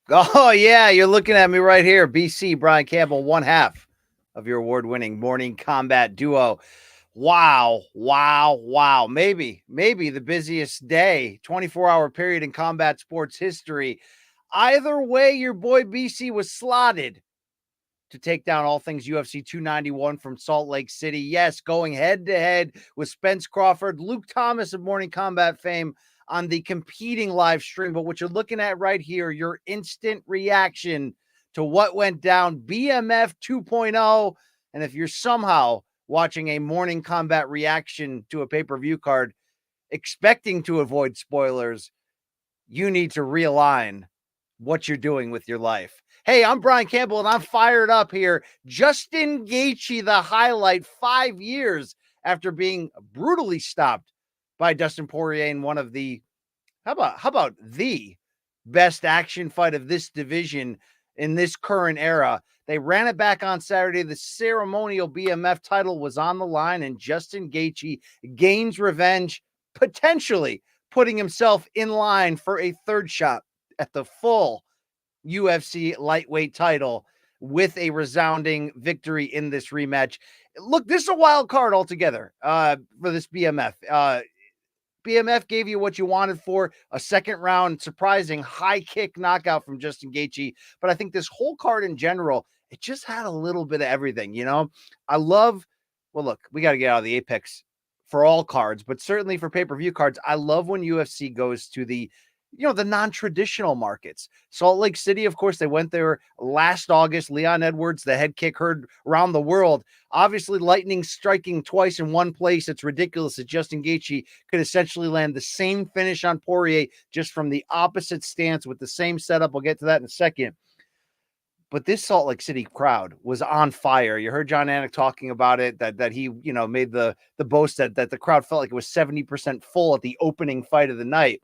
Oh, yeah, you're looking at me right here. BC, Brian Campbell, one half of your award-winning morning combat duo. Wow, wow, wow. Maybe the busiest day, 24-hour period in combat sports history. Either way, your boy BC was slotted to take down all things UFC 291 from Salt Lake City. Yes, going head to head with Spence Crawford, Luke Thomas of Morning Combat fame on the competing live stream. But what you're looking at right here, your instant reaction to what went down, BMF 2.0. And if you're somehow watching a Morning Combat reaction to a pay-per-view card, expecting to avoid spoilers, you need to realign what you're doing with your life. Hey, I'm Brian Campbell, and I'm fired up here. Dustin Poirier, the highlight, 5 years after being brutally stopped by Dustin Poirier in one of the how about the best action fight of this division in this current era. They ran it back on Saturday. The ceremonial BMF title was on the line, and Dustin Poirier gains revenge, potentially putting himself in line for a third shot at the full UFC lightweight title with a resounding victory in this rematch. Look, this is a wild card altogether for this BMF. BMF gave you what you wanted for a second round, surprising high kick knockout from Dustin Poirier. But I think this whole card in general, it just had a little bit of everything. Well, look, we got to get out of the apex for all cards, but certainly for pay-per-view cards, I love when UFC goes to the non-traditional markets. Salt Lake City, of course, they went there last August. Leon Edwards, the head kick heard around the world. Obviously, lightning striking twice in one place. It's ridiculous that Dustin Poirier could essentially land the same finish on Poirier just from the opposite stance with the same setup. We'll get to that in a second. But this Salt Lake City crowd was on fire. You heard John Anik talking about it, that he, made the boast that the crowd felt like it was 70% full at the opening fight of the night.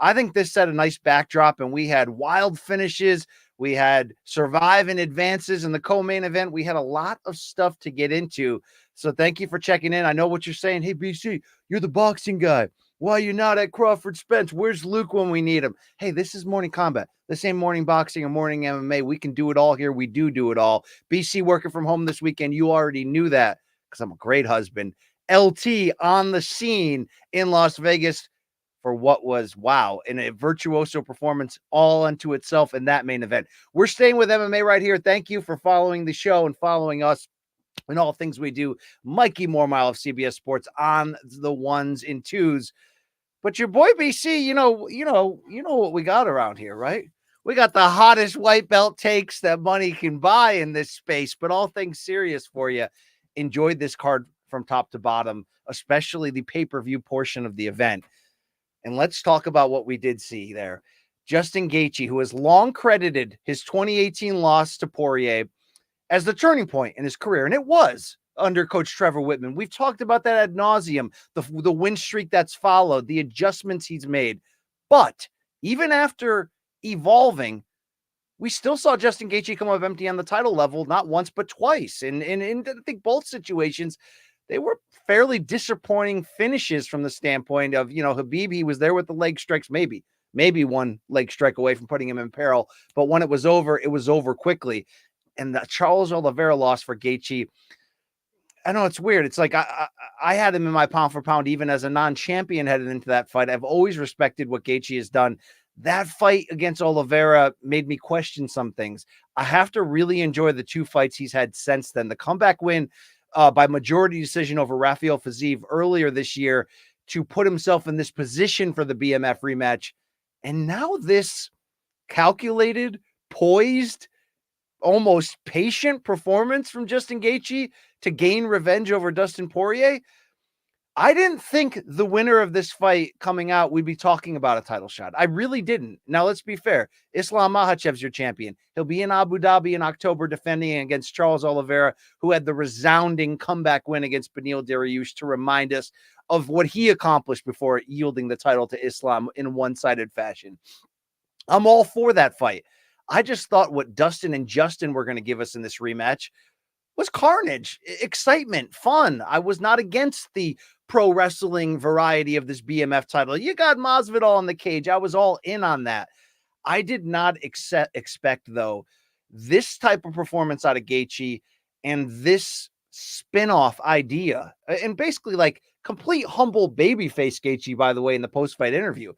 I think this set a nice backdrop, and we had wild finishes. We had survive and advances in the co-main event. We had a lot of stuff to get into. So thank you for checking in. I know what you're saying. Hey, BC, you're the boxing guy. Why are you not at Crawford Spence? Where's Luke when we need him? Hey, this is Morning Combat. This ain't morning boxing or morning MMA. We can do it all here. We do it all. BC working from home this weekend. You already knew that because I'm a great husband. LT on the scene in Las Vegas for what was, wow, in a virtuoso performance all unto itself in that main event. We're staying with MMA right here. Thank you for following the show and following us in all things we do. Mikey Mormile of CBS Sports on the ones and twos. But your boy BC, you know what we got around here, right? We got the hottest white belt takes that money can buy in this space, but all things serious for you. Enjoyed this card from top to bottom, especially the pay-per-view portion of the event. And let's talk about what we did see there. Dustin Poirier, who has long credited his 2018 loss to Poirier as the turning point in his career, and it was under Coach Trevor Whitman. We've talked about that ad nauseum, the win streak that's followed, the adjustments he's made. But even after evolving, we still saw Dustin Poirier come up empty on the title level, not once, but twice. And I think both situations, they were fairly disappointing finishes from the standpoint of, Khabib, he was there with the leg strikes, maybe one leg strike away from putting him in peril. But when it was over quickly. And the Charles Oliveira loss for Gaethje, I know it's weird. It's like I had him in my pound for pound, even as a non-champion headed into that fight. I've always respected what Gaethje has done. That fight against Oliveira made me question some things. I have to really enjoy the two fights he's had since then. The comeback win by majority decision over Rafael Fiziev earlier this year to put himself in this position for the BMF rematch. And now this calculated, poised, almost patient performance from Dustin Poirier to gain revenge over Dustin Poirier. I didn't think the winner of this fight coming out, we'd be talking about a title shot. I really didn't. Now, let's be fair. Islam Makhachev's your champion. He'll be in Abu Dhabi in October defending against Charles Oliveira, who had the resounding comeback win against Beneil Dariush to remind us of what he accomplished before yielding the title to Islam in one-sided fashion. I'm all for that fight. I just thought what Dustin and Justin were going to give us in this rematch was carnage, excitement, fun. I was not against the pro wrestling variety of this BMF title. You got Masvidal in the cage. I was all in on that. I did not expect, though, this type of performance out of Gaethje and this spin-off idea, and basically like complete humble babyface Gaethje, by the way, in the post-fight interview.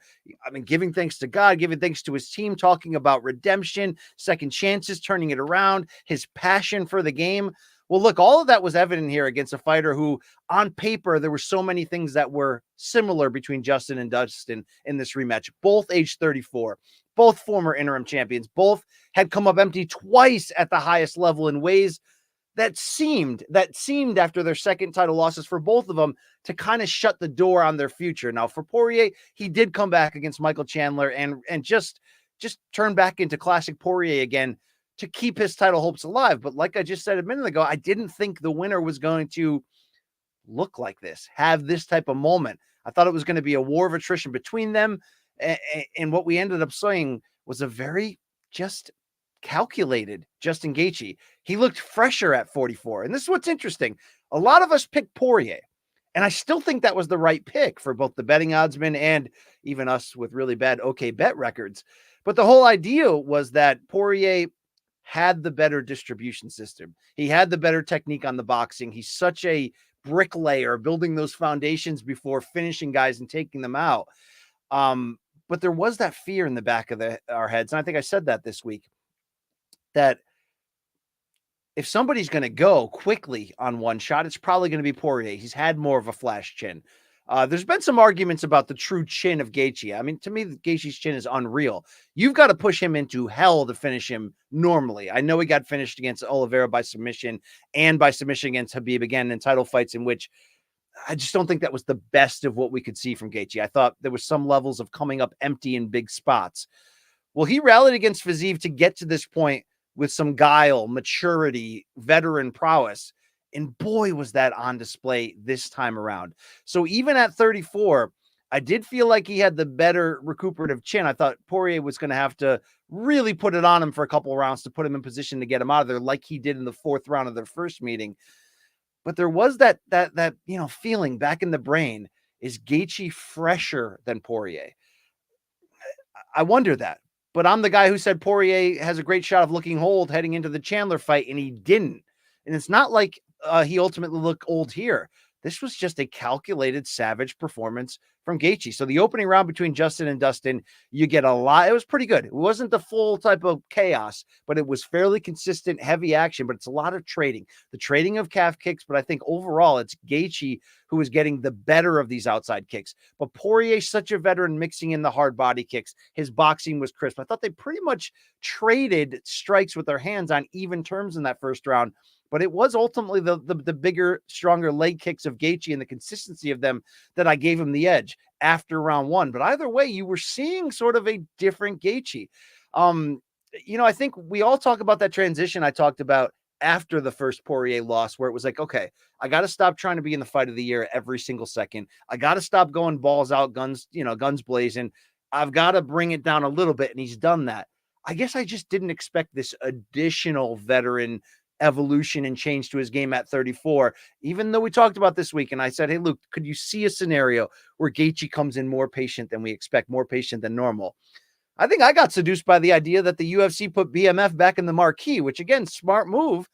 I mean, giving thanks to God, giving thanks to his team, talking about redemption, second chances, turning it around, his passion for the game. Well, look, all of that was evident here against a fighter who, on paper, there were so many things that were similar between Justin and Dustin in this rematch. Both age 34, both former interim champions, both had come up empty twice at the highest level in ways that seemed after their second title losses for both of them to kind of shut the door on their future. Now, for Poirier, he did come back against Michael Chandler and just turn back into classic Poirier again to keep his title hopes alive. But like I just said a minute ago, I didn't think the winner was going to look like this, have this type of moment. I thought it was going to be a war of attrition between them. And what we ended up seeing was a very just calculated Justin Gaethje. He looked fresher at 44. And this is what's interesting. A lot of us picked Poirier, and I still think that was the right pick for both the betting oddsmen and even us with really bad okay bet records. But the whole idea was that Poirier had the better distribution system. He had the better technique on the boxing. He's such a bricklayer, building those foundations before finishing guys and taking them out. But there was that fear in the back of our heads. And I think I said that this week, that if somebody's going to go quickly on one shot, it's probably going to be Poirier. He's had more of a flash chin. There's been some arguments about the true chin of Gaethje. I mean, to me, Gaethje's chin is unreal. You've got to push him into hell to finish him normally. I know he got finished against Oliveira by submission and by submission against Khabib again in title fights in which I just don't think that was the best of what we could see from Gaethje. I thought there was some levels of coming up empty in big spots. Well, he rallied against Fiziev to get to this point with some guile, maturity, veteran prowess. And boy, was that on display this time around. So even at 34, I did feel like he had the better recuperative chin. I thought Poirier was going to have to really put it on him for a couple of rounds to put him in position to get him out of there, like he did in the fourth round of their first meeting. But there was that feeling back in the brain. Is Gaethje fresher than Poirier? I wonder that. But I'm the guy who said Poirier has a great shot of looking old heading into the Chandler fight, and he didn't. And it's not like he ultimately looked old here. This was just a calculated, savage performance from Gaethje. So the opening round between Justin and Dustin, you get a lot. It was pretty good. It wasn't the full type of chaos, but it was fairly consistent, heavy action. But it's a lot of trading. The trading of calf kicks, but I think overall it's Gaethje who is getting the better of these outside kicks. But Poirier, such a veteran, mixing in the hard body kicks. His boxing was crisp. I thought they pretty much traded strikes with their hands on even terms in that first round. But it was ultimately the bigger, stronger leg kicks of Gaethje and the consistency of them that I gave him the edge after round one. But either way, you were seeing sort of a different Gaethje. I think we all talk about that transition I talked about after the first Poirier loss, where it was like, okay, I got to stop trying to be in the fight of the year every single second. I got to stop going balls out, guns blazing. I've got to bring it down a little bit. And he's done that. I guess I just didn't expect this additional veteran evolution and change to his game at 34, even though we talked about this week. And I said, hey, Luke, could you see a scenario where Gaethje comes in more patient than we expect, more patient than normal? I think I got seduced by the idea that the UFC put BMF back in the marquee, which again, smart move.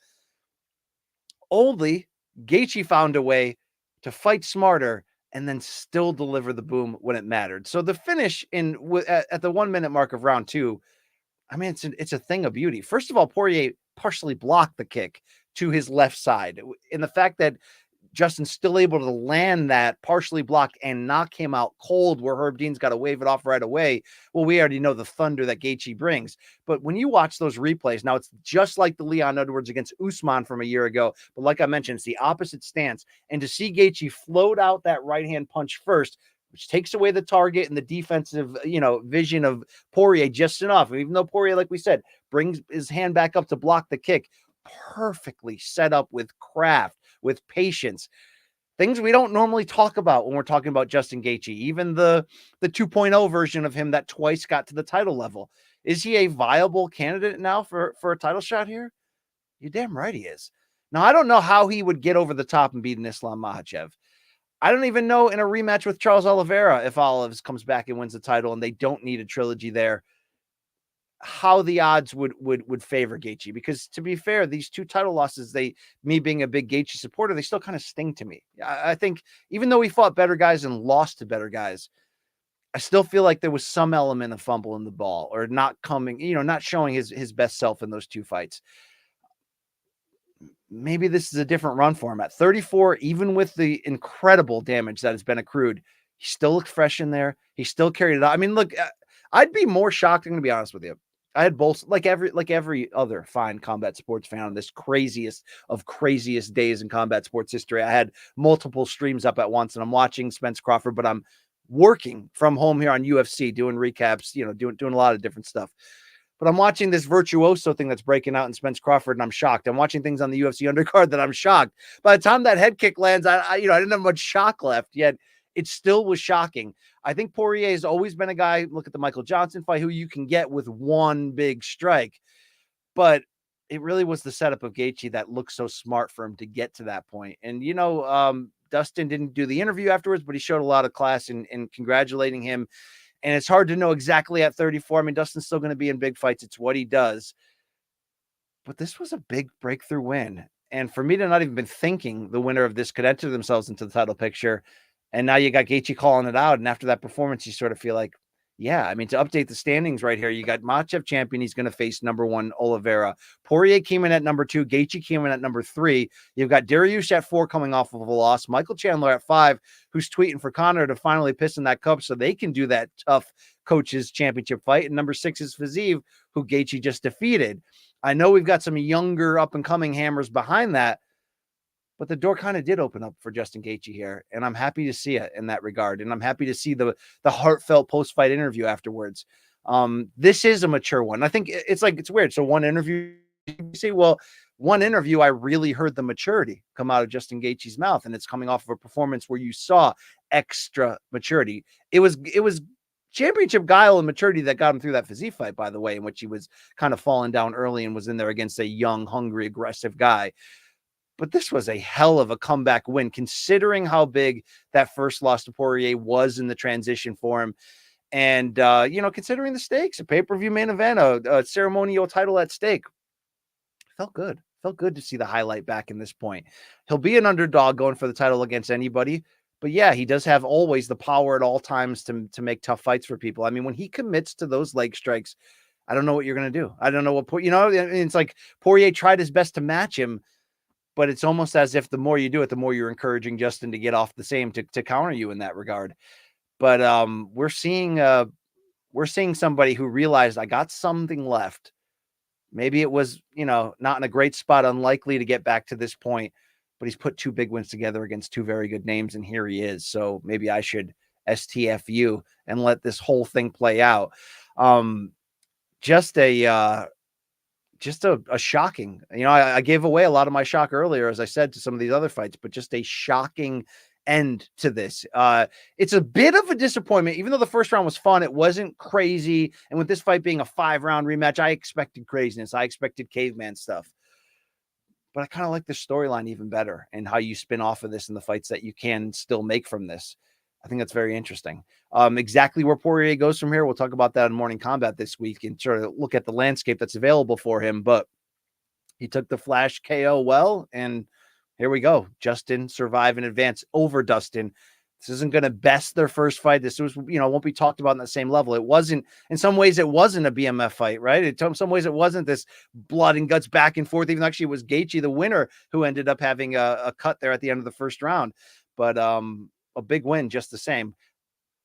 Only Gaethje found a way to fight smarter and then still deliver the boom when it mattered. So the finish at the 1 minute mark of round two, I mean, it's a thing of beauty. First of all, Poirier partially blocked the kick to his left side. And the fact that Justin's still able to land that partially blocked and knock him out cold where Herb Dean's got to wave it off right away. Well, we already know the thunder that Gaethje brings. But when you watch those replays, now it's just like the Leon Edwards against Usman from a year ago. But like I mentioned, it's the opposite stance. And to see Gaethje float out that right-hand punch first, which takes away the target and the defensive, vision of Poirier just enough. And even though Poirier, like we said, brings his hand back up to block the kick, perfectly set up with craft, with patience. Things we don't normally talk about when we're talking about Justin Gaethje. Even the 2.0 version of him that twice got to the title level. Is he a viable candidate now for a title shot here? You're damn right he is. Now, I don't know how he would get over the top and beat an Islam Makhachev. I don't even know in a rematch with Charles Oliveira if Olives comes back and wins the title and they don't need a trilogy there. how the odds would favor Gaethje, because to be fair, these 2 title losses, me being a big Gaethje supporter, they still kind of sting to me. I think even though he fought better guys and lost to better guys, I still feel like there was some element of fumble in the ball, or not coming, not showing his best self in those 2 fights. Maybe this is a different run for him at 34, even with the incredible damage that has been accrued. He still looks fresh in there. He still carried it out. I mean, look, I'd be more shocked. I'm going to be honest with you. I had both, like every other fine combat sports fan on this craziest of craziest days in combat sports history. I had multiple streams up at once, and I'm watching Spence Crawford, but I'm working from home here on UFC, doing recaps, doing a lot of different stuff. But I'm watching this virtuoso thing that's breaking out in Spence Crawford, and I'm shocked. I'm watching things on the UFC undercard that I'm shocked. By the time that head kick lands, I didn't have much shock left, yet it still was shocking. I think Poirier has always been a guy, look at the Michael Johnson fight, who you can get with one big strike. But it really was the setup of Gaethje that looked so smart for him to get to that point. And, Dustin didn't do the interview afterwards, but he showed a lot of class in congratulating him. And it's hard to know exactly at 34. I mean, Dustin's still going to be in big fights. It's what he does. But this was a big breakthrough win. And for me to not even been thinking the winner of this could enter themselves into the title picture, and now you got Gaethje calling it out. And after that performance, you sort of feel like, yeah, I mean, to update the standings right here, you got Makhachev champion. He's going to face #1 Oliveira. Poirier came in at #2. Gaethje came in at #3. You've got Dariush at 4 coming off of a loss. Michael Chandler at 5, who's tweeting for Conor to finally piss in that cup so they can do that tough coaches championship fight. And #6 is Fiziev, who Gaethje just defeated. I know we've got some younger up-and-coming hammers behind that, but the door kind of did open up for Justin Gaethje here, and I'm happy to see it in that regard. And I'm happy to see the heartfelt post-fight interview afterwards. This is a mature one. I think it's weird. So one interview, you see, well, one interview, I really heard the maturity come out of Justin Gaethje's mouth, and it's coming off of a performance where you saw extra maturity. It was championship guile and maturity that got him through that Fiziev fight, by the way, in which he was kind of falling down early and was in there against a young, hungry, aggressive guy. But this was a hell of a comeback win, considering how big that first loss to Poirier was in the transition for him. And, considering the stakes, a pay-per-view main event, a ceremonial title at stake, felt good. Felt good to see the highlight back in this point. He'll be an underdog going for the title against anybody. But yeah, he does have always the power at all times to make tough fights for people. I mean, when he commits to those leg strikes, I don't know what you're going to do. I don't know what, it's like Poirier tried his best to match him, but it's almost as if the more you do it, the more you're encouraging Justin to get off the same to counter you in that regard. But we're seeing somebody who realized, I got something left. Maybe it was, not in a great spot, unlikely to get back to this point, but he's put 2 big wins together against 2 very good names, and here he is. So maybe I should STFU and let this whole thing play out. Just a shocking, I gave away a lot of my shock earlier, as I said, to some of these other fights, but just a shocking end to this. It's a bit of a disappointment, even though the first round was fun. It wasn't crazy. And with this fight being a 5-round rematch, I expected craziness. I expected caveman stuff, but I kind of like the storyline even better, and how you spin off of this and the fights that you can still make from this. I think that's very interesting. Exactly where Poirier goes from here, we'll talk about that in Morning Combat this week and sort of look at the landscape that's available for him. But he took the flash KO well, and here we go. Justin survive and advance over Dustin. This isn't going to best their first fight. This was, won't be talked about on the same level. It wasn't, in some ways, it wasn't a BMF fight, right? In some ways, it wasn't this blood and guts back and forth. Even actually, it was Gaethje, the winner, who ended up having a cut there at the end of the first round. But a big win just the same.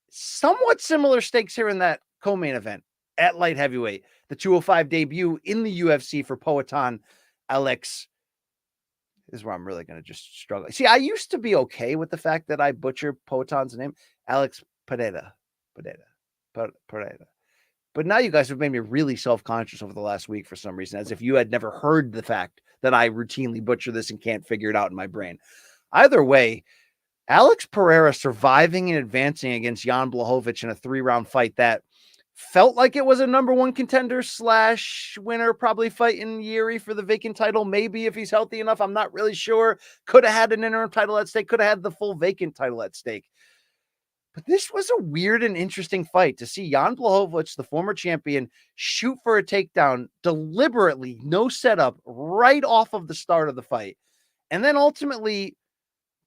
Somewhat similar stakes here in that co-main event at light heavyweight. The 205 debut in the UFC for Poatan Alex. This is where I'm really going to just struggle. See, I used to be okay with the fact that I butcher Poatan's name, Alex Pereira. But now you guys have made me really self-conscious over the last week for some reason, as if you had never heard the fact that I routinely butcher this and can't figure it out in my brain. Either way, Alex Pereira surviving and advancing against Jan Blachowicz in a 3-round fight that felt like it was a #1 contender / winner, probably fighting Yuri for the vacant title. Maybe if he's healthy enough, I'm not really sure. Could have had an interim title at stake. Could have had the full vacant title at stake. But this was a weird and interesting fight to see Jan Blachowicz, the former champion, shoot for a takedown deliberately, no setup, right off of the start of the fight. And then ultimately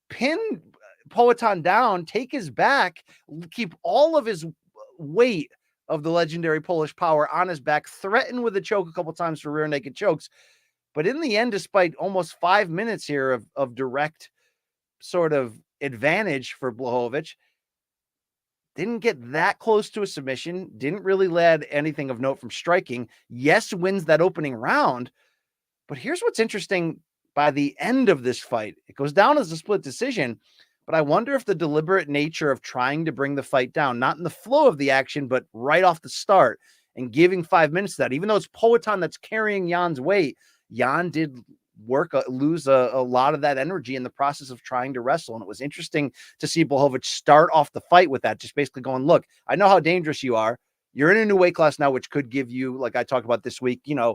pin Poatan down, take his back, keep all of his weight of the legendary Polish power on his back, threaten with a choke a couple times for rear naked chokes. But in the end, despite almost 5 minutes here of direct sort of advantage for Blachowicz, didn't get that close to a submission, didn't really lead anything of note from striking. Yes, wins that opening round. But here's what's interesting by the end of this fight. It goes down as a split decision, but I wonder if the deliberate nature of trying to bring the fight down, not in the flow of the action, but right off the start and giving 5 minutes to that, even though it's Poatan that's carrying Jan's weight, Jan did lose a lot of that energy in the process of trying to wrestle. And it was interesting to see Blachowicz start off the fight with that, just basically going, look, I know how dangerous you are. You're in a new weight class now, which could give you, like I talked about this week, a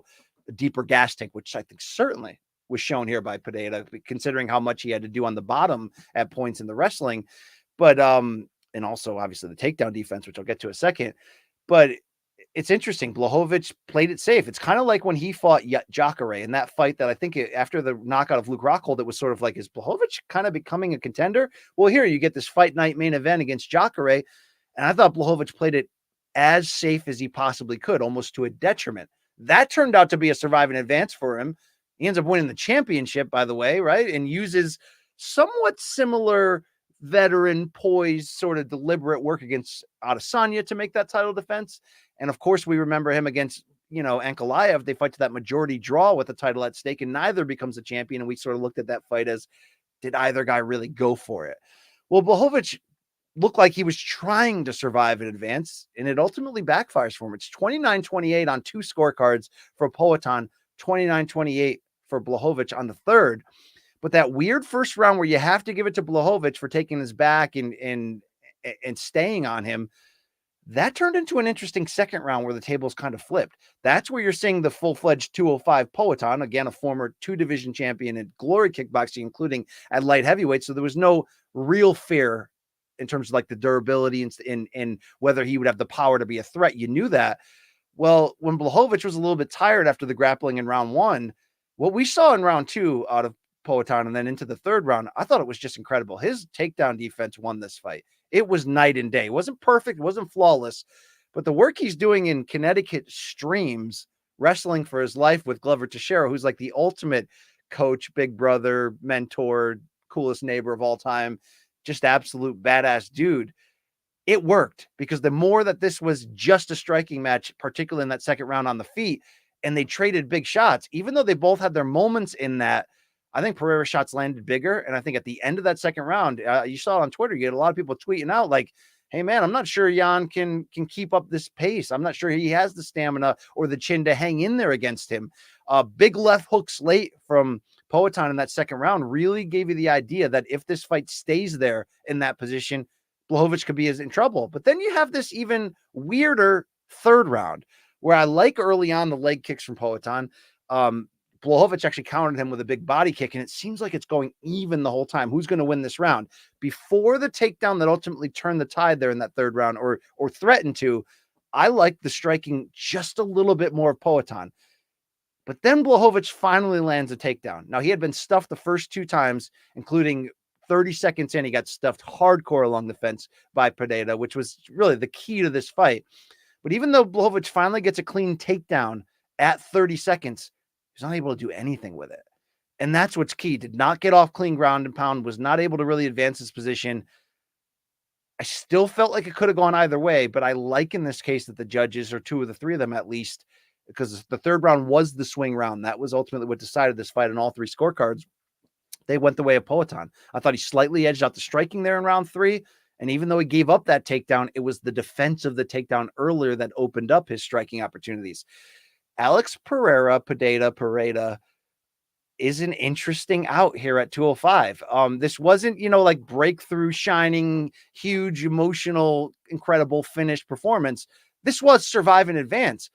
deeper gas tank, which I think certainly was shown here by Pereira, considering how much he had to do on the bottom at points in the wrestling. But, and also obviously the takedown defense, which I'll get to in a second. But it's interesting. Blachowicz played it safe. It's kind of like when he fought Jacare in that fight that I think after the knockout of Luke Rockhold, it was sort of like, is Blachowicz kind of becoming a contender? Well, here you get this fight night main event against Jacare. And I thought Blachowicz played it as safe as he possibly could, almost to a detriment. That turned out to be a surviving advance for him. He ends up winning the championship, by the way, right? And uses somewhat similar veteran, poised, sort of deliberate work against Adesanya to make that title defense. And of course, we remember him against, Ankalaev. They fight to that majority draw with the title at stake, and neither becomes a champion. And we sort of looked at that fight as, did either guy really go for it? Well, Blachowicz looked like he was trying to survive in advance, and it ultimately backfires for him. It's 29-28 on 2 scorecards for Poatan, 29-28 for Blachowicz on the third. But that weird first round where you have to give it to Blachowicz for taking his back and staying on him, that turned into an interesting second round where the tables kind of flipped. That's where you're seeing the full-fledged 205 Poatan, again, a former 2-division champion in Glory Kickboxing, including at light heavyweight. So there was no real fear in terms of like the durability and whether he would have the power to be a threat. You knew that. Well, when Blachowicz was a little bit tired after the grappling in round 1, what we saw in round 2 out of Poatan and then into the third round, I thought it was just incredible. His takedown defense won this fight. It was night and day. It wasn't perfect. It wasn't flawless, but the work he's doing in Connecticut streams, wrestling for his life with Glover Teixeira, who's like the ultimate coach, big brother, mentor, coolest neighbor of all time, just absolute badass dude. It worked because the more that this was just a striking match, particularly in that second round on the feet, and they traded big shots, even though they both had their moments in that, I think Pereira's shots landed bigger. And I think at the end of that second round, you saw it on Twitter, you had a lot of people tweeting out like, hey man, I'm not sure Jan can keep up this pace. I'm not sure he has the stamina or the chin to hang in there against him. Big left hooks late from Poatan in that second round really gave you the idea that if this fight stays there in that position, Blachowicz could be in trouble. But then you have this even weirder third round where I like early on the leg kicks from Poatan. Blachowicz actually countered him with a big body kick, and it seems like it's going even the whole time. Who's going to win this round? Before the takedown that ultimately turned the tide there in that third round or threatened to, I like the striking just a little bit more of Poatan. But then Blachowicz finally lands a takedown. Now, he had been stuffed the first 2 times, including 30 seconds in, he got stuffed hardcore along the fence by Pereira, which was really the key to this fight. But even though Blachowicz finally gets a clean takedown at 30 seconds, he's not able to do anything with it. And that's what's key. Did not get off clean ground and pound, was not able to really advance his position. I still felt like it could have gone either way, but I like in this case that the judges, or 2 of the 3 of them at least, because the third round was the swing round. That was ultimately what decided this fight on all 3 scorecards. They went the way of Poatan. I thought he slightly edged out the striking there in round 3. And even though he gave up that takedown, it was the defense of the takedown earlier that opened up his striking opportunities. Alex Pereira is an interesting out here at 205. This wasn't, like breakthrough, shining, huge, emotional, incredible finished performance. This was survive in advance.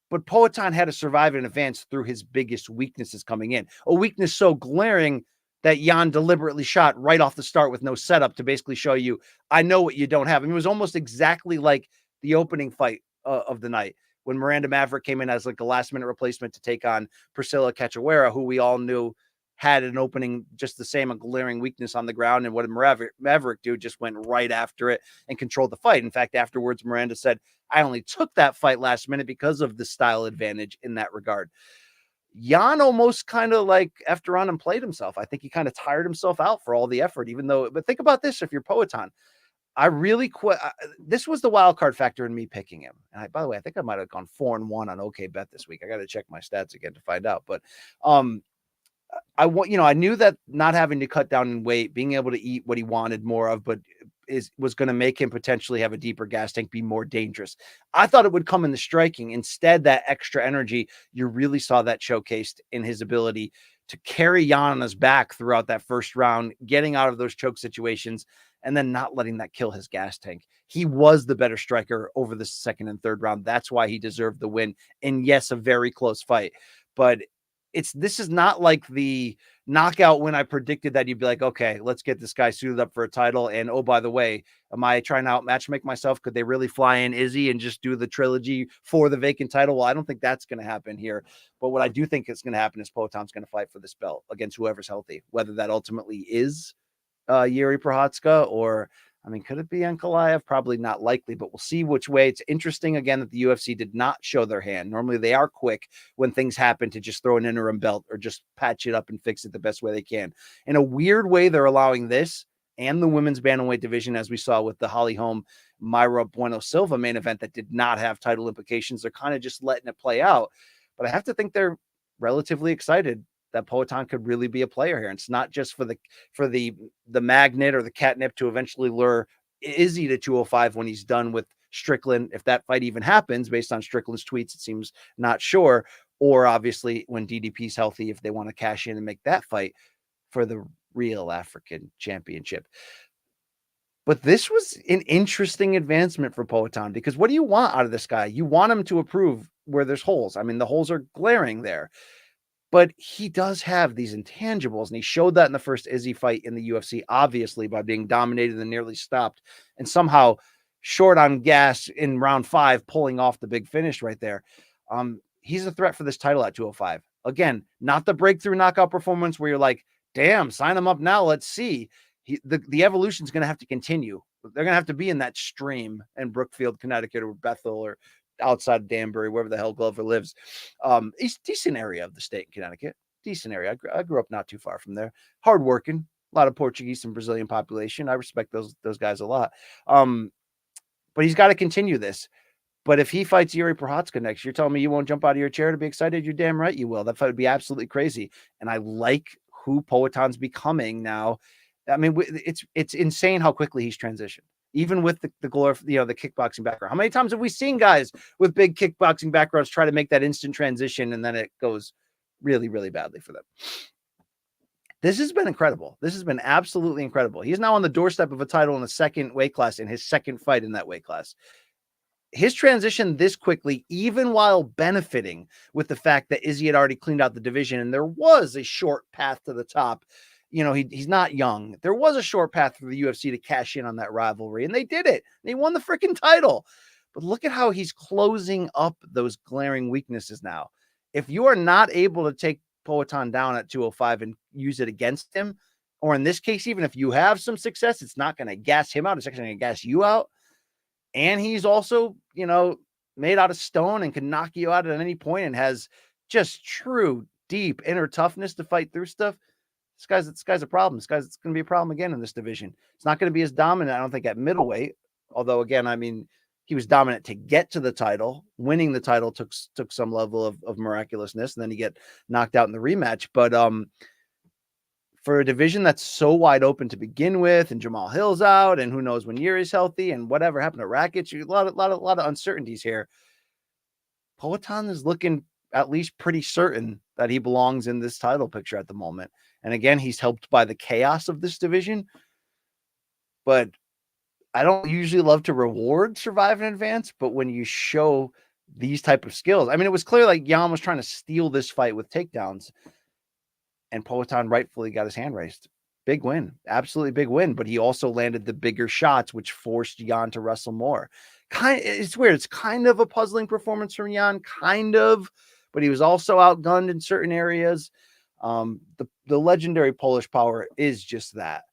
But Poatan had to survive in advance through his biggest weaknesses coming in. A weakness so glaring that Jan deliberately shot right off the start with no setup to basically show you, I know what you don't have. I mean, it was almost exactly like the opening fight of the night when Miranda Maverick came in as like a last minute replacement to take on Priscilla Cachoeira, who we all knew had an opening just the same, a glaring weakness on the ground. And what did Maverick do? Just went right after it and controlled the fight. In fact, afterwards, Miranda said, I only took that fight last minute because of the style advantage in that regard. Jan almost kind of like effed around and played himself. I think he kind of tired himself out for all the effort, even though, but think about this. If you're Poatan, I really quit. This was the wild card factor in me picking him. And by the way, I think I might've gone 4-1 on OK Bet this week. I got to check my stats again to find out, but, I knew that not having to cut down in weight, being able to eat what he wanted more of, but was going to make him potentially have a deeper gas tank, be more dangerous. I thought it would come in the striking. Instead, that extra energy, you really saw that showcased in his ability to carry Jan on his back throughout that first round, getting out of those choke situations, and then not letting that kill his gas tank. He was the better striker over the second and third round. That's why he deserved the win. And yes, a very close fight, but this is not like the knockout when I predicted that you'd be like, okay, let's get this guy suited up for a title. And oh, by the way, am I trying to outmatch myself? Could they really fly in Izzy and just do the trilogy for the vacant title? Well, I don't think that's going to happen here. But what I do think is going to happen is Poatan's going to fight for this belt against whoever's healthy, whether that ultimately is Yuri Prochazka or, I mean, could it be Ankalaev? Probably not likely, but we'll see which way. It's interesting, again, that the UFC did not show their hand. Normally they are quick when things happen to just throw an interim belt or just patch it up and fix it the best way they can. In a weird way, they're allowing this and the women's bantamweight division, as we saw with the Holly Holm, Mayra Bueno Silva main event that did not have title implications. They're kind of just letting it play out. But I have to think they're relatively excited that Poatan could really be a player here. And it's not just for the magnet or the catnip to eventually lure Izzy to 205 when he's done with Strickland. If that fight even happens based on Strickland's tweets, it seems not sure. Or obviously when DDP's healthy, if they want to cash in and make that fight for the real African championship. But this was an interesting advancement for Poatan, because what do you want out of this guy? You want him to improve where there's holes. I mean, the holes are glaring there. But he does have these intangibles, and he showed that in the first Izzy fight in the UFC, obviously, by being dominated and nearly stopped, and somehow short on gas in round 5, pulling off the big finish right there. He's a threat for this title at 205. Again, not the breakthrough knockout performance where you're like, damn, sign him up now, let's see. The evolution is going to have to continue. They're going to have to be in that stream in Brookfield, Connecticut, or Bethel, or outside of Danbury, wherever the hell Glover lives. It's a decent area of the state in Connecticut. Decent area. I grew up not too far from there. Hardworking, a lot of Portuguese and Brazilian population. I respect those guys a lot. But he's got to continue this. But if he fights Yuri Prochazka next, you're telling me you won't jump out of your chair to be excited? You're damn right you will. That fight would be absolutely crazy. And I like who Poatan's becoming now. I mean, it's insane how quickly he's transitioned. Even with the glory, the kickboxing background. How many times have we seen guys with big kickboxing backgrounds try to make that instant transition and then it goes really, really badly for them? This has been incredible. This has been absolutely incredible. He's now on the doorstep of a title in the second weight class, in his second fight in that weight class. His transition this quickly, even while benefiting with the fact that Izzy had already cleaned out the division and there was a short path to the top. He's not young. There was a short path for the UFC to cash in on that rivalry, and they did it. They won the freaking title. But look at how he's closing up those glaring weaknesses now. If you are not able to take Poatan down at 205 and use it against him, or in this case, even if you have some success, it's not going to gas him out. It's actually going to gas you out. And he's also, made out of stone and can knock you out at any point and has just true, deep inner toughness to fight through stuff. This guy's a problem. It's going to be a problem again in this division. It's not going to be as dominant, I don't think, at middleweight. Although, again, I mean, he was dominant to get to the title. Winning the title took some level of miraculousness, and then he get knocked out in the rematch. But for a division that's so wide open to begin with, and Jamal Hill's out, and who knows when Yuri's healthy, and whatever happened to Rakic, a lot of uncertainties here. Poatan is looking at least pretty certain that he belongs in this title picture at the moment. And again, he's helped by the chaos of this division. But I don't usually love to reward survive in advance, but when you show these type of skills, I mean, it was clear like Jan was trying to steal this fight with takedowns. and Poatan rightfully got his hand raised. Big win, absolutely big win. But he also landed the bigger shots, which forced Jan to wrestle more. It's weird. It's kind of a puzzling performance from Jan, kind of, but he was also outgunned in certain areas. The legendary Polish power is just that.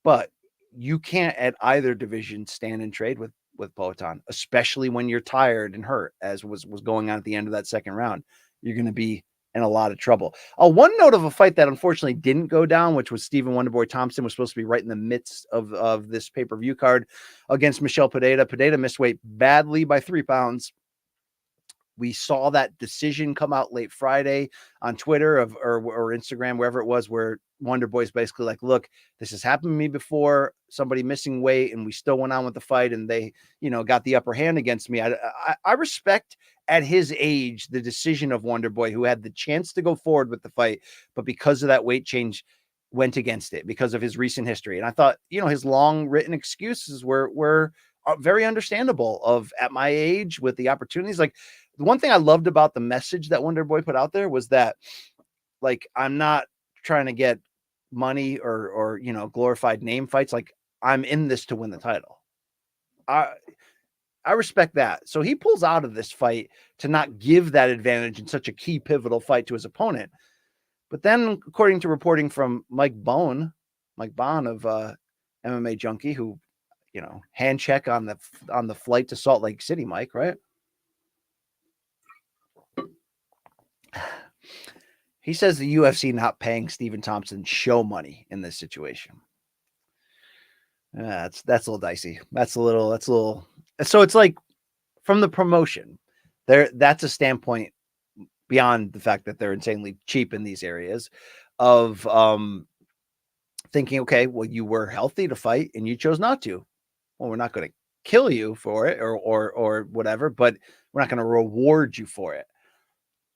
But you can't at either division stand and trade with Poatan, especially when you're tired and hurt, as was going on at the end of that second round. You're going to be in a lot of trouble. One note of a fight that unfortunately didn't go down, which was Stephen Wonderboy Thompson, was supposed to be right in the midst of this pay-per-view card against Michel Pereira. Pereira missed weight badly by 3 pounds. We saw that decision come out late Friday on Twitter or Instagram, wherever it was, where Wonderboy is basically like, look, this has happened to me before, somebody missing weight, and we still went on with the fight, and they, got the upper hand against me. I respect at his age the decision of Wonderboy, who had the chance to go forward with the fight, but because of that weight change, went against it because of his recent history. And I thought, his long written excuses were very understandable of, at my age with the opportunities. Like, the one thing I loved about the message that Wonderboy put out there was that, like, I'm not trying to get money or glorified name fights. Like, I'm in this to win the title. I respect that. So he pulls out of this fight to not give that advantage in such a key pivotal fight to his opponent. But then, according to reporting from Mike Bohn of MMA Junkie, who, hand check on the flight to Salt Lake City, Mike, right? He says the UFC not paying Stephen Thompson show money in this situation. That's a little dicey. That's a little. So it's like, from the promotion, that's a standpoint beyond the fact that they're insanely cheap in these areas of thinking, okay, well, you were healthy to fight and you chose not to. Well, we're not going to kill you for it or whatever, but we're not going to reward you for it.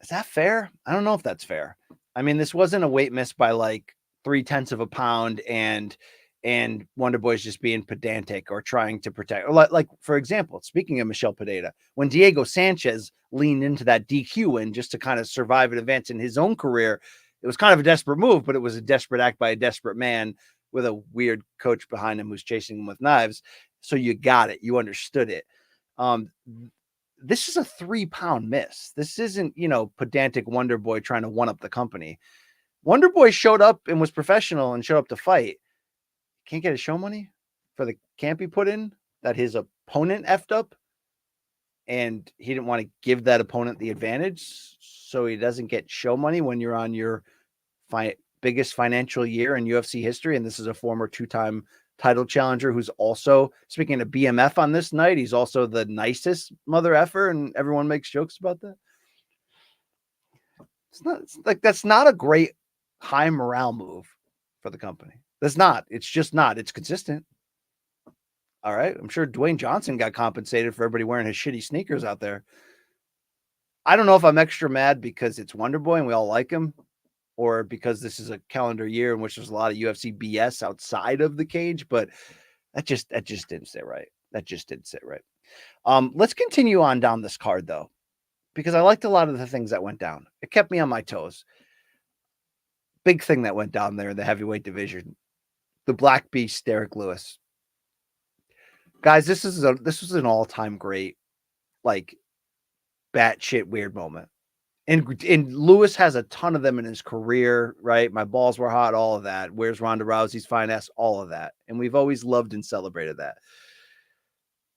Is that fair? I don't know if that's fair. I mean, this wasn't a weight miss by like 0.3 of a pound and Wonderboy's just being pedantic or trying to protect. Or like, for example, speaking of Michel Pereira, when Diego Sanchez leaned into that DQ win just to kind of survive and advance in his own career, it was kind of a desperate move, but it was a desperate act by a desperate man with a weird coach behind him who's chasing him with knives. So you got it. You understood it. This is a 3-pound miss. This isn't, pedantic Wonderboy trying to one up the company. Wonderboy showed up and was professional and showed up to fight. Can't get his show money for the camp he put in that his opponent effed up, and he didn't want to give that opponent the advantage, so he doesn't get show money when you're on your biggest financial year in UFC history. And this is a former 2-time title challenger who's also, speaking of BMF on this night, he's also the nicest mother effer, and everyone makes jokes about that. That's not a great high morale move for the company. That's not. It's just not. It's consistent. All right. I'm sure Dwayne Johnson got compensated for everybody wearing his shitty sneakers out there. I don't know if I'm extra mad because it's Wonderboy and we all like him, or because this is a calendar year in which there's a lot of UFC BS outside of the cage, but that just didn't sit right. That just didn't sit right. Let's continue on down this card, though, because I liked a lot of the things that went down. It kept me on my toes. Big thing that went down there in the heavyweight division, the Black Beast, Derrick Lewis. Guys, this was an all-time great, like, batshit weird moment. And Lewis has a ton of them in his career, right? My balls were hot, all of that. Where's Ronda Rousey's fine ass? All of that. And we've always loved and celebrated that.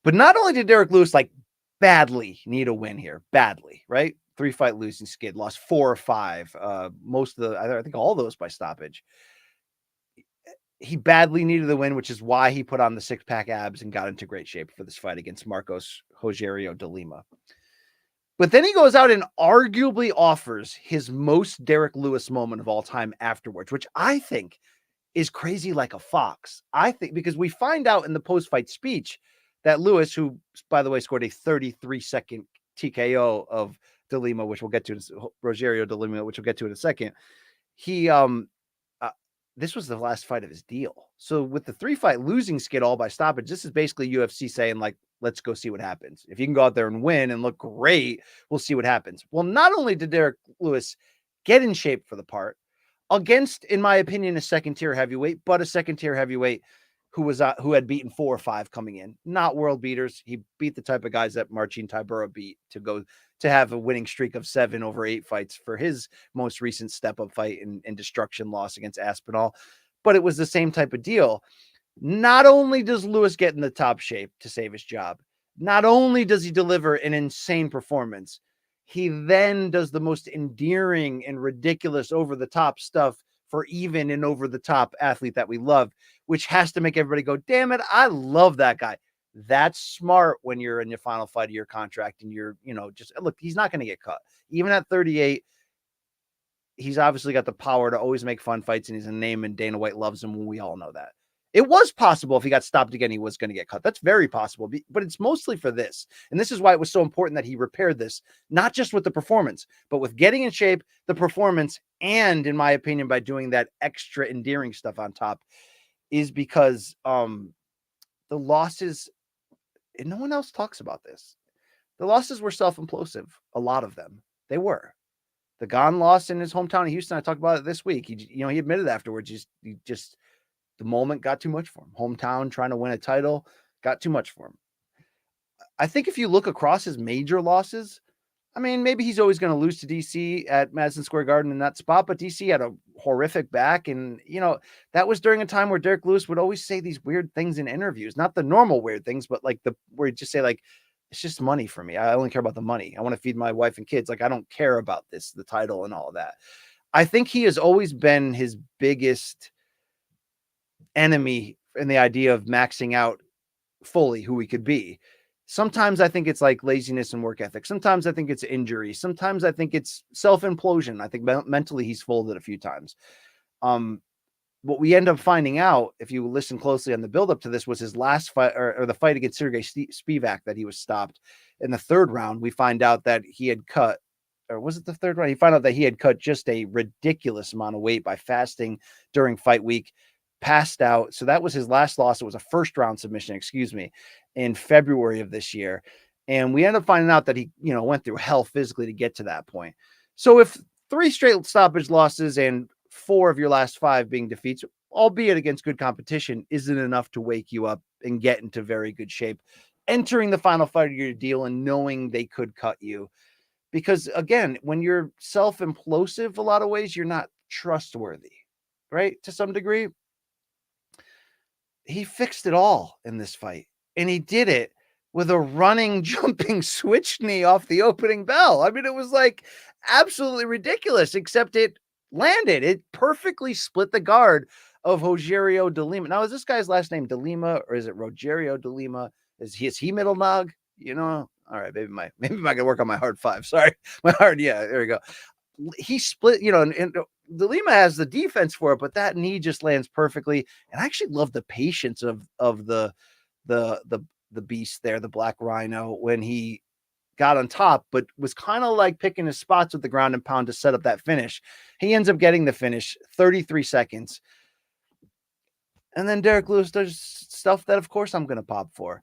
But not only did Derrick Lewis, like, badly need a win here, badly, right? 3-fight losing skid, lost 4 or 5. Most of I think all those by stoppage. He badly needed the win, which is why he put on the 6-pack abs and got into great shape for this fight against Marcos Rogerio de Lima. But then he goes out and arguably offers his most Derrick Lewis moment of all time afterwards, which I think is crazy like a fox. I think because we find out in the post-fight speech that Lewis, who, by the way, scored a 33-second TKO of de Lima, which we'll get to, Rogerio de Lima, which we'll get to in a second. He, this was the last fight of his deal. So with the 3-fight losing skid all by stoppage, this is basically UFC saying, like, let's go see what happens. If you can go out there and win and look great, we'll see what happens. Well, not only did Derrick Lewis get in shape for the part, against, in my opinion, a second-tier heavyweight, but a second-tier heavyweight who had beaten 4 or 5 coming in, not world beaters. He beat the type of guys that Marcin Tybura beat to have a winning streak of 7 over 8 fights for his most recent step-up fight and destruction loss against Aspinall. But it was the same type of deal. Not only does Lewis get in the top shape to save his job, not only does he deliver an insane performance, he then does the most endearing and ridiculous over-the-top stuff for even an over-the-top athlete that we love, which has to make everybody go, damn it, I love that guy. That's smart when you're in your final fight of your contract and you're, just look, he's not going to get cut. Even at 38, he's obviously got the power to always make fun fights, and he's a name, and Dana White loves him, and we all know that. It was possible if he got stopped again, he was going to get cut. That's very possible, but it's mostly for this. And this is why it was so important that he repaired this, not just with the performance, but with getting in shape, the performance, and in my opinion, by doing that extra endearing stuff on top, is because the losses, and no one else talks about this, the losses were self-implosive. A lot of them. They were. The Gane loss in his hometown of Houston, I talked about it this week. He admitted afterwards, the moment got too much for him. Hometown, trying to win a title, got too much for him. I think if you look across his major losses, I mean, maybe he's always going to lose to DC at Madison Square Garden in that spot, but DC had a horrific back. And, that was during a time where Derrick Lewis would always say these weird things in interviews, not the normal weird things, but like where he'd just say like, it's just money for me. I only care about the money. I want to feed my wife and kids. Like, I don't care about this, the title and all of that. I think he has always been his biggest enemy in the idea of maxing out fully who he could be. Sometimes I think it's like laziness and work ethic. Sometimes I think it's injury. Sometimes I think it's self-implosion. I think mentally he's folded a few times. What we end up finding out, if you listen closely on the buildup to this, was his last fight or the fight against Sergey Spivak that he was stopped in the 3rd round. We find out that he had cut, or was it the 3rd round? He found out that he had cut just a ridiculous amount of weight by fasting during fight week, passed out. So that was his last loss. It was a 1st round submission, in February of this year. And we ended up finding out that he, went through hell physically to get to that point. So if 3 straight stoppage losses and 4 of your last 5 being defeats, albeit against good competition, isn't enough to wake you up and get into very good shape, entering the final fight of your deal and knowing they could cut you. Because again, when you're self-implosive, a lot of ways, you're not trustworthy, right? To some degree. He fixed it all in this fight, and he did it with a running, jumping switch knee off the opening bell. I mean, it was like absolutely ridiculous, except it landed. It perfectly split the guard of Rogerio de Lima. Now, is this guy's last name de Lima, or is it Rogerio de Lima? Is he middle nog? All right, maybe I can work on my hard 5. Sorry, my hard. Yeah, there we go. He split, and de Lima has the defense for it, but that knee just lands perfectly. And I actually love the patience of the beast there, the Black Rhino, when he got on top, but was kind of like picking his spots with the ground and pound to set up that finish. He ends up getting the finish, 33 seconds. And then Derrick Lewis does stuff that, of course, I'm going to pop for.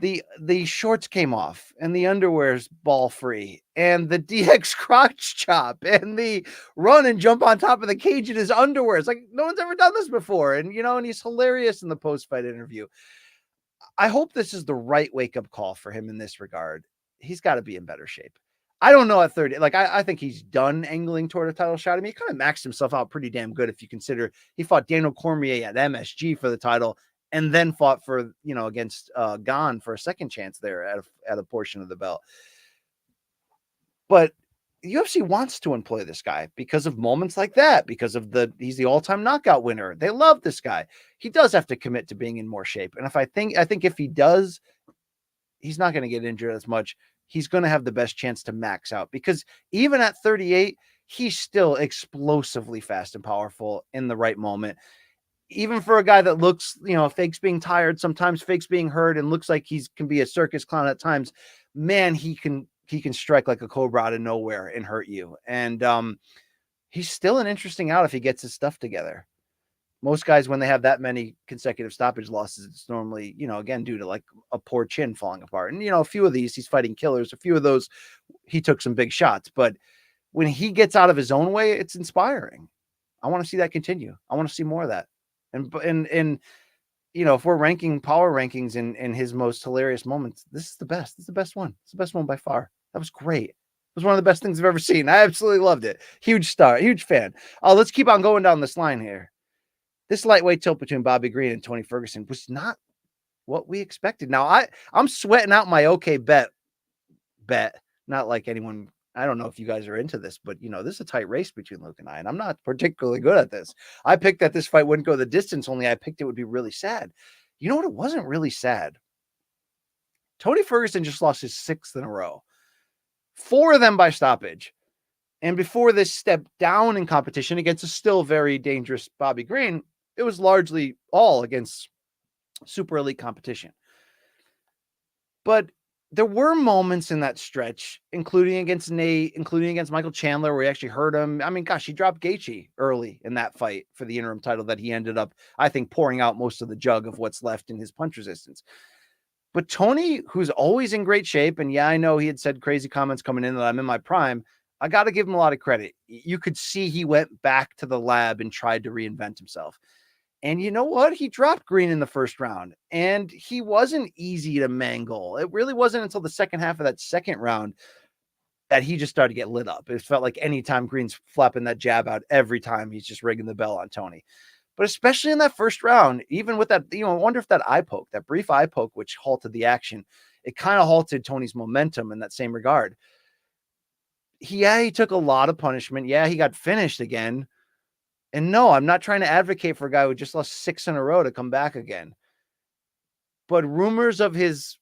The shorts came off and the underwear's ball free and the DX crotch chop and the run and jump on top of the cage in his underwear. It's like, no one's ever done this before. And, and he's hilarious in the post-fight interview. I hope this is the right wake-up call for him in this regard. He's got to be in better shape. I don't know at 30. Like, I think he's done angling toward a title shot. I mean, he kind of maxed himself out pretty damn good if you consider he fought Daniel Cormier at MSG for the title and then fought for, against Gane for a second chance there at a portion of the belt. But UFC wants to employ this guy because of moments like that, because of he's the all-time knockout winner. They love this guy. He does have to commit to being in more shape. And I think if he does, he's not going to get injured as much. He's going to have the best chance to max out, because even at 38, he's still explosively fast and powerful in the right moment. Even for a guy that looks, fakes being tired, sometimes fakes being hurt, and looks like can be a circus clown at times, man, he can strike like a cobra out of nowhere and hurt you. And he's still an interesting out if he gets his stuff together. Most guys, when they have that many consecutive stoppage losses, it's normally, again, due to like a poor chin falling apart. And, a few of these, he's fighting killers. A few of those, he took some big shots. But when he gets out of his own way, it's inspiring. I want to see that continue. I want to see more of that. And if we're ranking power rankings in his most hilarious moments, this is the best. This is the best one. It's the best one by far. That was great. It was one of the best things I've ever seen. I absolutely loved it. Huge star, huge fan. Let's keep on going down this line here. This lightweight tilt between Bobby Green and Tony Ferguson was not what we expected. Now I'm sweating out my okay bet. Not like anyone. I don't know if you guys are into this, but this is a tight race between Luke and I, and I'm not particularly good at this. I picked that this fight wouldn't go the distance, only I picked it would be really sad. You know what? It wasn't really sad. Tony Ferguson just lost his 6th in a row, 4 of them by stoppage. And before this step down in competition against a still very dangerous Bobby Green, it was largely all against super elite competition. But there were moments in that stretch, including against Nate, including against Michael Chandler, where he actually hurt him. I mean, gosh, he dropped Gaethje early in that fight for the interim title that he ended up, I think, pouring out most of the jug of what's left in his punch resistance. But Tony, who's always in great shape, and yeah, I know he had said crazy comments coming in that I'm in my prime, I got to give him a lot of credit. You could see he went back to the lab and tried to reinvent himself. And you know what? He dropped Green in the first round, and he wasn't easy to mangle. It really wasn't until the second half of that second round that he just started to get lit up. It felt like anytime Green's flapping that jab out, every time he's just ringing the bell on Tony. But especially in that first round, even with that, I wonder if that eye poke, that brief eye poke, which halted the action, it kind of halted Tony's momentum in that same regard. He took a lot of punishment. Yeah, he got finished again. And no, I'm not trying to advocate for a guy who just lost 6 in a row to come back again. But rumors of his,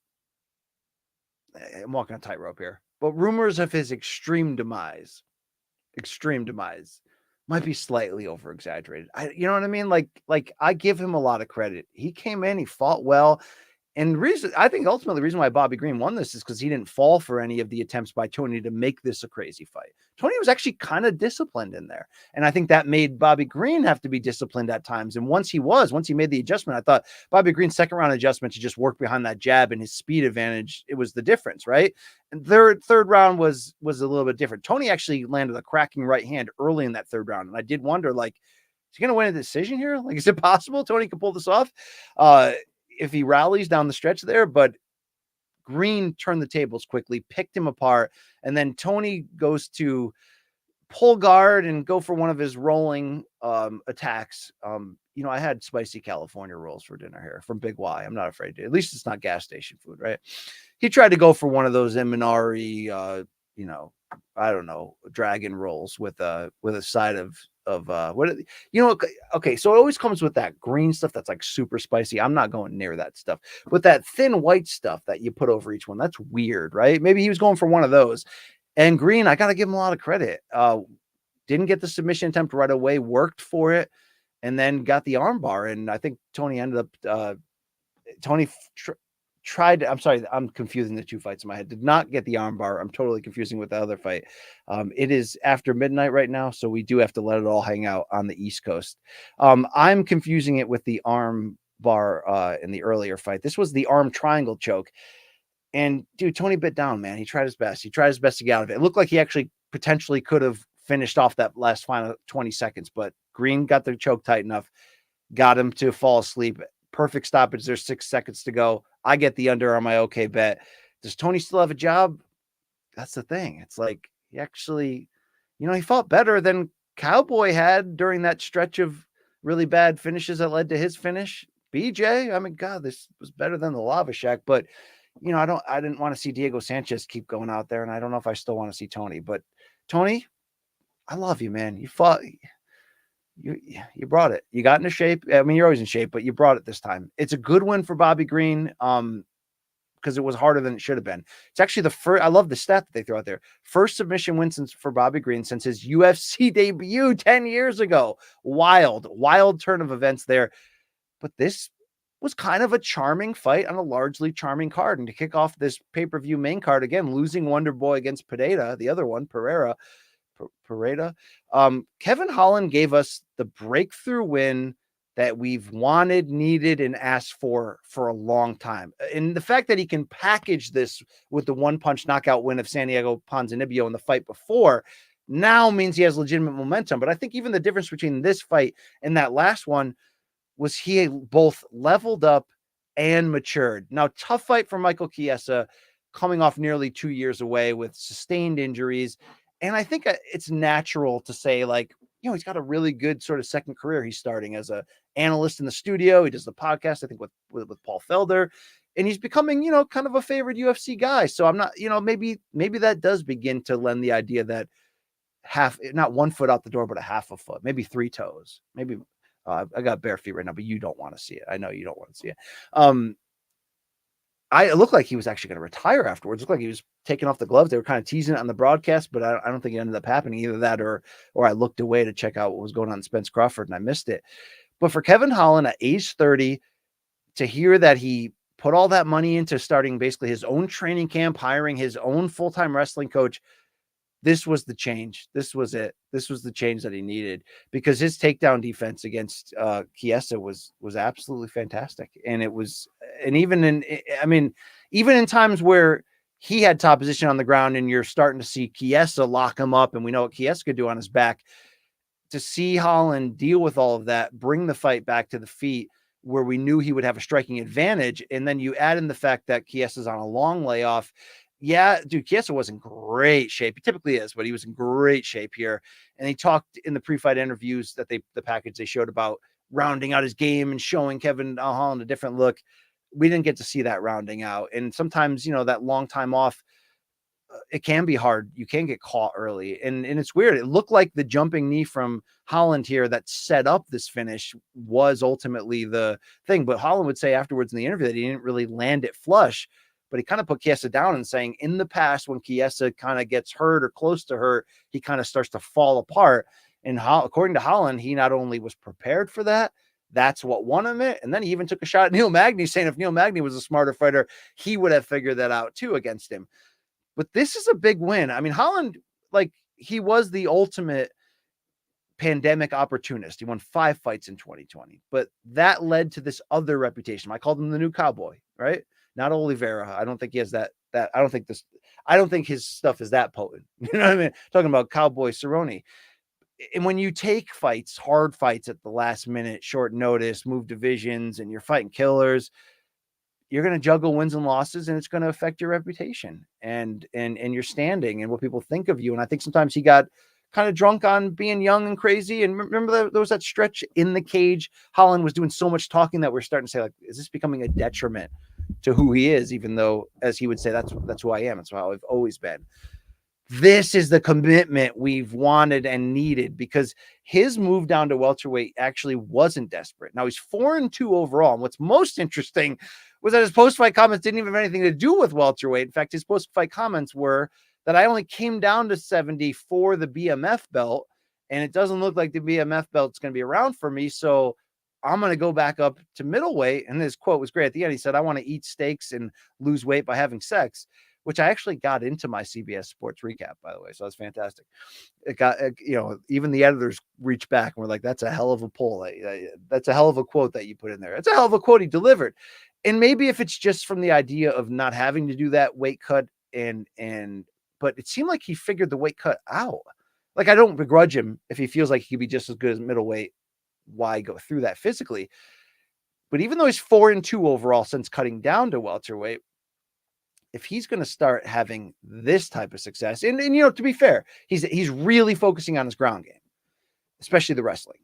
I'm walking a tightrope here, but rumors of his extreme demise might be slightly over exaggerated. You know what I mean? Like I give him a lot of credit. He came in, he fought well. And I think ultimately the reason why Bobby Green won this is because he didn't fall for any of the attempts by Tony to make this a crazy fight. Tony was actually kind of disciplined in there. And I think that made Bobby Green have to be disciplined at times. And once he made the adjustment, I thought Bobby Green's second round adjustment to just work behind that jab and his speed advantage, it was the difference, right? And third round was a little bit different. Tony actually landed a cracking right hand early in that third round. And I did wonder, like, is he going to win a decision here? Like, is it possible Tony can pull this off? If he rallies down the stretch there, but Green turned the tables quickly, picked him apart, and then Tony goes to pull guard and go for one of his rolling attacks. I had spicy California rolls for dinner here from Big Y. I'm not afraid to. At least it's not gas station food, right? He tried to go for one of those Minari, I don't know, dragon rolls with a side of okay, so it always comes with that green stuff that's like super spicy. I'm not going near that stuff. But that thin white stuff that you put over each one, that's weird, right? Maybe he was going for one of those. And Green, I got to give him a lot of credit. Didn't get the submission attempt right away, worked for it, and then got the armbar. And I think Tony ended up tried. I'm sorry, I'm confusing the two fights in my head. Did not get the armbar. I'm totally confusing with the other fight. It is after midnight right now, so we do have to let it all hang out on the East Coast. I'm confusing it with the arm bar in the earlier fight. This was the arm triangle choke. And dude, Tony bit down, man. He tried his best. He tried his best to get out of it. It looked like he actually potentially could have finished off that last final 20 seconds, but Green got the choke tight enough, got him to fall asleep. Perfect stoppage. There's 6 seconds to go. I get the under on my okay bet. Does Tony still have a job? That's the thing. It's like he actually, he fought better than Cowboy had during that stretch of really bad finishes that led to his finish. BJ, I mean, God, this was better than the Lava Shack, but I didn't want to see Diego Sanchez keep going out there, and I don't know if I still want to see Tony. But Tony, I love you, man. You fought. You brought it. You got into shape. I mean, you're always in shape, but you brought it this time. It's a good win for Bobby Green because it was harder than it should have been. It's actually the first. I love the stat that they throw out there. First submission win for Bobby Green since his UFC debut 10 years ago. Wild turn of events there. But this was kind of a charming fight on a largely charming card. And to kick off this pay-per-view main card, again, losing Wonderboy against Pereira, the other one, Pereira. Kevin Holland gave us the breakthrough win that we've wanted, needed, and asked for a long time. And the fact that he can package this with the one-punch knockout win of Santiago Ponzinibbio in the fight before, now means he has legitimate momentum. But I think even the difference between this fight and that last one was he both leveled up and matured. Now, tough fight for Michael Chiesa, coming off nearly 2 years away with sustained injuries. And I think it's natural to say, like, he's got a really good sort of second career. He's starting as a analyst in the studio. He does the podcast, I think, with Paul Felder, and he's becoming, kind of a favorite UFC guy. So I'm not, maybe that does begin to lend the idea that not 1 foot out the door, but a half a foot, maybe 3 toes, maybe. I got bare feet right now, but you don't want to see it. I know you don't want to see it. It looked like he was actually going to retire afterwards. It looked like he was taking off the gloves. They were kind of teasing it on the broadcast, but I don't think it ended up happening. Either that or I looked away to check out what was going on in Spence Crawford and I missed it. But for Kevin Holland at age 30, to hear that he put all that money into starting basically his own training camp, hiring his own full-time wrestling coach, this was the change. This was it. This was the change that he needed, because his takedown defense against Chiesa was absolutely fantastic. And even in times where he had top position on the ground and you're starting to see Chiesa lock him up, and we know what Chiesa could do on his back, to see Holland deal with all of that, bring the fight back to the feet where we knew he would have a striking advantage. And then you add in the fact that Chiesa's on a long layoff. Yeah, dude, Chiesa was in great shape. He typically is, but he was in great shape here. And he talked in the pre-fight interviews that the package they showed about rounding out his game and showing Kevin Holland a different look. We didn't get to see that rounding out. And sometimes, that long time off, it can be hard. You can get caught early. And it's weird. It looked like the jumping knee from Holland here that set up this finish was ultimately the thing. But Holland would say afterwards in the interview that he didn't really land it flush, but he kind of put Chiesa down and saying in the past, when Chiesa kind of gets hurt or close to hurt, he kind of starts to fall apart. And according to Holland, he not only was prepared for that, that's what won him it. And then he even took a shot at Neil Magny, saying if Neil Magny was a smarter fighter, he would have figured that out too against him. But this is a big win. I mean, Holland, he was the ultimate pandemic opportunist. He won 5 fights in 2020, but that led to this other reputation. I called him the new cowboy, right? Not Oliveira. I don't think he has that. I don't think his stuff is that potent. You know what I mean? Talking about Cowboy Cerrone. And when you take fights, hard fights at the last minute, short notice, move divisions, and you're fighting killers, you're going to juggle wins and losses, and it's going to affect your reputation and your standing and what people think of you. And I think sometimes he got kind of drunk on being young and crazy. And remember there was that stretch in the cage. Holland was doing so much talking that we're starting to say, like, is this becoming a detriment to who he is? Even though, as he would say, that's who I am. It's how I've always been. This is the commitment we've wanted and needed, because his move down to welterweight actually wasn't desperate. Now he's 4-2 overall. And what's most interesting was that his post-fight comments didn't even have anything to do with welterweight. In fact, his post-fight comments were that I only came down to 70 for the BMF belt, and it doesn't look like the BMF belt's going to be around for me. So I'm going to go back up to middleweight. And his quote was great at the end. He said, I want to eat steaks and lose weight by having sex, which I actually got into my CBS Sports recap, by the way. So that's fantastic. It got, even the editors reached back and were like, that's a hell of a pull. That's a hell of a quote that you put in there. It's a hell of a quote he delivered. And maybe if it's just from the idea of not having to do that weight cut but it seemed like he figured the weight cut out. Like, I don't begrudge him if he feels like he could be just as good as middleweight. Why go through that physically? But even though he's 4-2 overall since cutting down to welterweight, if he's going to start having this type of success, and to be fair, he's really focusing on his ground game, especially the wrestling.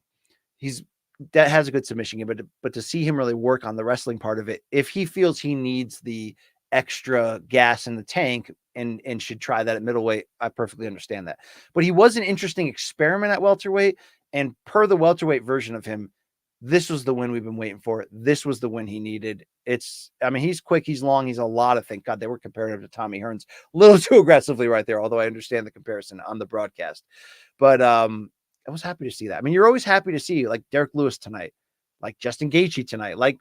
That has a good submission game, but to see him really work on the wrestling part of it, if he feels he needs the extra gas in the tank and should try that at middleweight, I perfectly understand that. But he was an interesting experiment at welterweight, and per the welterweight version of him, this was the win we've been waiting for. This was the win he needed. He's quick, he's long, he's a lot of things. God, they were comparing him to Tommy Hearns a little too aggressively right there, although I understand the comparison on the broadcast. But I was happy to see that. I mean, you're always happy to see, like, Derrick Lewis tonight, like Justin Gaethje tonight, like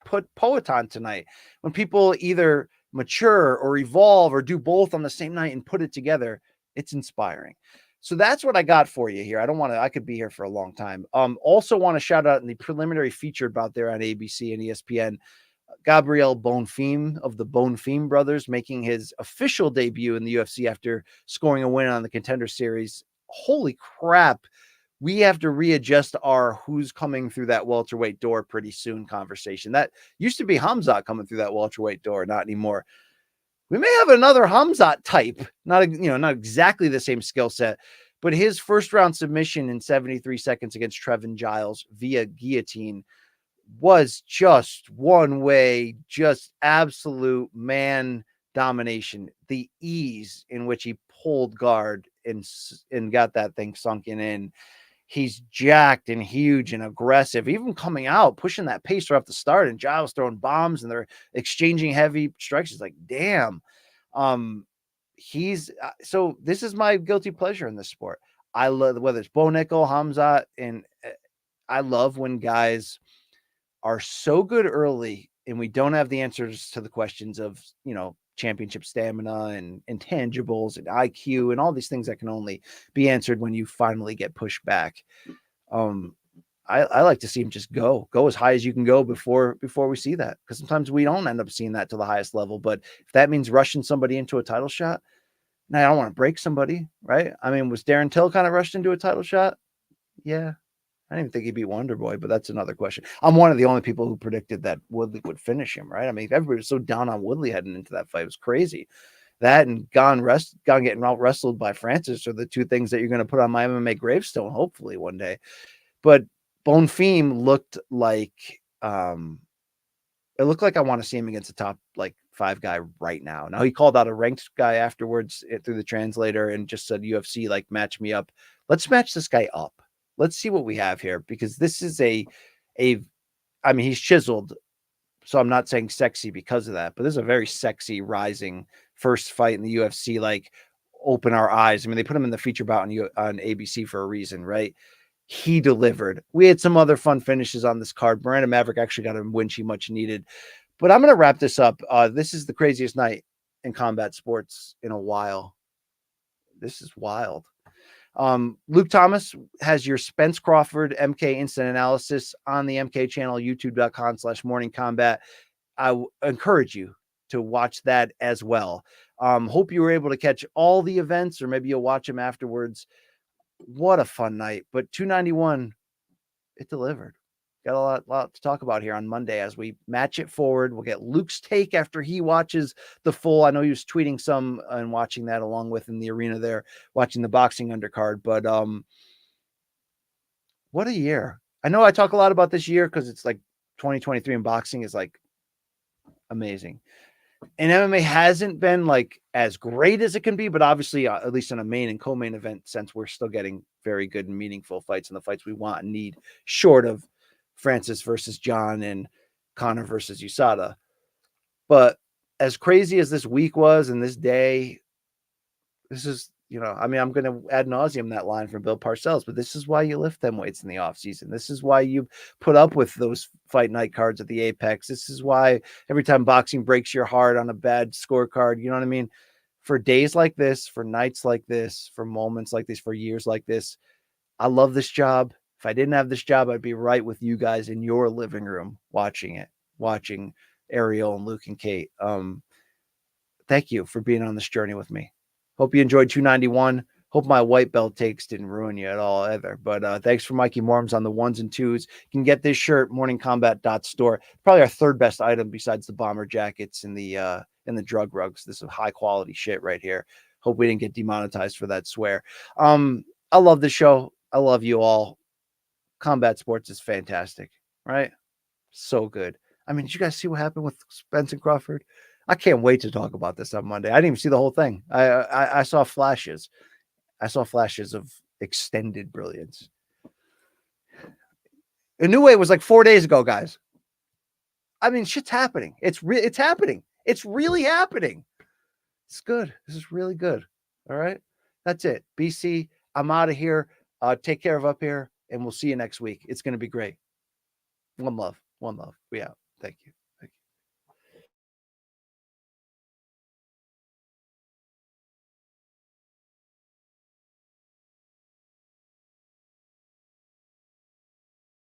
put Poatan tonight, when people either mature or evolve or do both on the same night and put it together. It's inspiring. So that's what I got for you here. I could be here for a long time. Also want to shout out in the preliminary feature about there on ABC and ESPN. Gabriel Bonfim of the Bonfim brothers making his official debut in the UFC after scoring a win on the Contender Series. Holy crap. We have to readjust our who's coming through that welterweight door pretty soon conversation. That used to be Hamzat coming through that welterweight door, not anymore. We may have another Hamzat type, not exactly the same skill set, but his first round submission in 73 seconds against Trevin Giles via guillotine was just one way, just absolute man domination. The ease in which he pulled guard and got that thing sunken in. He's jacked and huge and aggressive, even coming out, pushing that pace right off the start, and Giles throwing bombs and they're exchanging heavy strikes. It's like, damn. So this is my guilty pleasure in this sport. I love, whether it's Bo Nickel, Hamzat, and I love when guys are so good early and we don't have the answers to the questions of, championship stamina and intangibles and IQ and all these things that can only be answered when you finally get pushed back. I like to see him just go as high as you can go before we see that, because sometimes we don't end up seeing that to the highest level. But if that means rushing somebody into a title shot, now I don't want to break somebody, right? I mean, was Darren Till kind of rushed into a title shot? Yeah. I didn't even think he beat Wonderboy, but that's another question. I'm one of the only people who predicted that Woodley would finish him, right? I mean, everybody was so down on Woodley heading into that fight. It was crazy. That and Gone getting out wrestled by Francis are the two things that you're going to put on my MMA gravestone, hopefully one day. But Bonfim looked like it looked like I want to see him against a top 5 guy right now. Now he called out a ranked guy afterwards through the translator and just said, UFC, match me up. Let's match this guy up. Let's see what we have here, because this is I mean, he's chiseled, so I'm not saying sexy because of that, but this is a very sexy rising first fight in the UFC. Open our eyes. I mean, they put him in the feature bout on ABC for a reason, right? He delivered. We had some other fun finishes on this card. Miranda Maverick actually got a win she much needed. But I'm going to wrap this up. This is the craziest night in combat sports in a while. This is wild. Luke Thomas has your Spence Crawford MK instant analysis on the MK channel, youtube.com/morningcombat. I encourage you to watch that as well. Hope you were able to catch all the events, or maybe you'll watch them afterwards. What a fun night. But 291, it delivered. Got a lot to talk about here on Monday as we match it forward. We'll get Luke's take after he watches the full. I know he was tweeting some and watching that along with in the arena there, watching the boxing undercard. But what a year. I know I talk a lot about this year because it's 2023 in boxing is amazing. And MMA hasn't been as great as it can be, but obviously, at least in a main and co-main event sense, we're still getting very good and meaningful fights, and the fights we want and need, short of Francis versus John and Conor versus USADA. But as crazy as this week was and this day, this is, I mean, I'm going to ad nauseum that line from Bill Parcells, but this is why you lift them weights in the off season. This is why you put up with those fight night cards at the Apex. This is why every time boxing breaks your heart on a bad scorecard, you know what I mean? For days like this, for nights like this, for moments like this, for years like this, I love this job. If I didn't have this job, I'd be right with you guys in your living room watching Ariel and Luke and Kate. Thank you for being on this journey with me. Hope you enjoyed 291. Hope my white belt takes didn't ruin you at all either. But thanks for Mikey Morms on the 1s and 2s. You can get this shirt, morningcombat.store. Probably our third best item besides the bomber jackets and the drug rugs. This is high quality shit right here. Hope we didn't get demonetized for that swear. I love the show. I love you all. Combat sports is fantastic, right? So good. I mean, did you guys see what happened with Spence and Crawford? I can't wait to talk about this on Monday. I didn't even see the whole thing. I saw flashes. I saw flashes of extended brilliance. Inoue was 4 days ago, guys. I mean, shit's happening. It's happening. It's really happening. It's good. This is really good. All right. That's it. BC, I'm out of here. Take care of up here, and we'll see you next week. It's going to be great. One love. We out. Thank you.